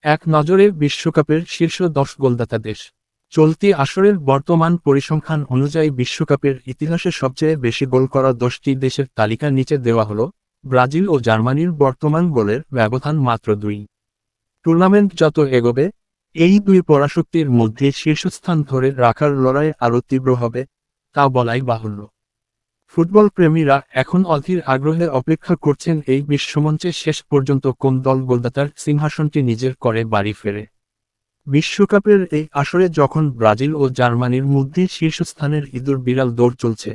এক নজরে বিশ্বকাপের শীর্ষ ১০ গোলদাতা দেশ। চলতি আসরের বর্তমান পরিসংখ্যান অনুযায়ী বিশ্বকাপের ইতিহাসে সবচেয়ে বেশি গোল করা ১০টি দেশের তালিকা নিচে দেওয়া হল। ব্রাজিল ও জার্মানির বর্তমান গোলের ব্যবধান মাত্র ২। টুর্নামেন্ট যত এগোবে, এই দুই পরাশক্তির মধ্যে শীর্ষস্থান ধরে রাখার লড়াই আরও তীব্র হবে, তা বলাই বাহুল্য। ফুটবল প্রেমীরা এখন অধীর আগ্রহে অপেক্ষা করছেন এই বিশ্বমঞ্চে শেষ পর্যন্ত কোন দল গোলদাতার সিংহাসনটি নিজের করে বাড়ি ফেরে। বিশ্বকাপের এই আসরে যখন ব্রাজিল ও জার্মানির মধ্যে শীর্ষস্থানের ইঁদুর বিড়াল দৌড় চলছে,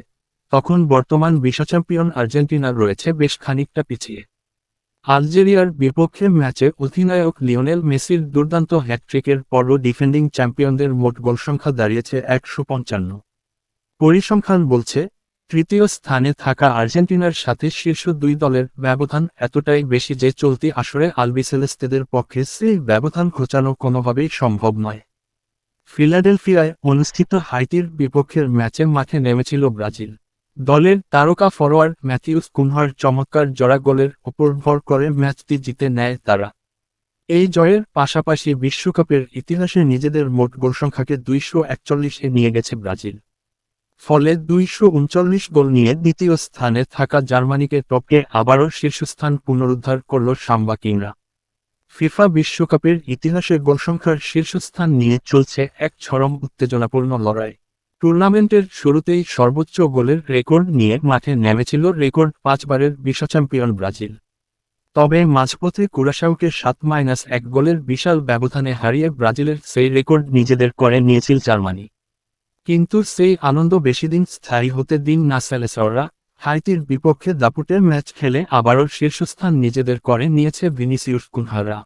তখন বর্তমান বিশ্বচ্যাম্পিয়ন আর্জেন্টিনা রয়েছে বেশ খানিকটা পিছিয়ে। আলজেরিয়ার বিপক্ষে ম্যাচে অধিনায়ক লিওনেল মেসির দুর্দান্ত হ্যাটট্রিকের পরও ডিফেন্ডিং চ্যাম্পিয়নদের মোট গোল সংখ্যা দাঁড়িয়েছে ১৫৫। পরিসংখ্যান বলছে, তৃতীয় স্থানে থাকা আর্জেন্টিনার সাথে শীর্ষ দুই দলের ব্যবধান এতটাই বেশি যে চলতি আসরে আলবিসেলেস্তেদের পক্ষে সেই ব্যবধান ঘোচানো কোনোভাবেই সম্ভব নয়। ফিলাডেলফিয়ায় অনুষ্ঠিত হাইতির বিপক্ষের ম্যাচে মাঠে নেমেছিল ব্রাজিল। দলের তারকা ফরোয়ার্ড ম্যাথিউস কুনহার চমৎকার জোড়া গোলের ওপর ভর করে ম্যাচটি জিতে নেয় তারা। এই জয়ের পাশাপাশি বিশ্বকাপের ইতিহাসে নিজেদের মোট গোল সংখ্যাকে ২৪১-এ নিয়ে গেছে ব্রাজিল। ফলে ২৩৯ গোল নিয়ে দ্বিতীয় স্থানে থাকা জার্মানিকে টপকে আবারও শীর্ষস্থান পুনরুদ্ধার করল সাম্বা কিংরা। ফিফা বিশ্বকাপের ইতিহাসে গোলসংখ্যার শীর্ষস্থান নিয়ে চলছে এক চরম উত্তেজনাপূর্ণ লড়াই। টুর্নামেন্টের শুরুতেই সর্বোচ্চ গোলের রেকর্ড নিয়ে মাঠে নেমেছিল রেকর্ড ৫ বারের বিশ্বচ্যাম্পিয়ন ব্রাজিল। তবে মাঝপথে কুরাশাওকে ৭-১ গোলের বিশাল ব্যবধানে হারিয়ে ব্রাজিলের সেই রেকর্ড নিজেদের করে নিয়েছিল জার্মানি। কিন্তু সেই আনন্দ বেশিদিন স্থায়ী হতে দিন না সেলেসাওরা। হাইতির বিপক্ষে দাপুটে ম্যাচ খেলে আবারও শীর্ষস্থান নিজেদের করে নিয়েছে ভিনিসিউস কুনহারা।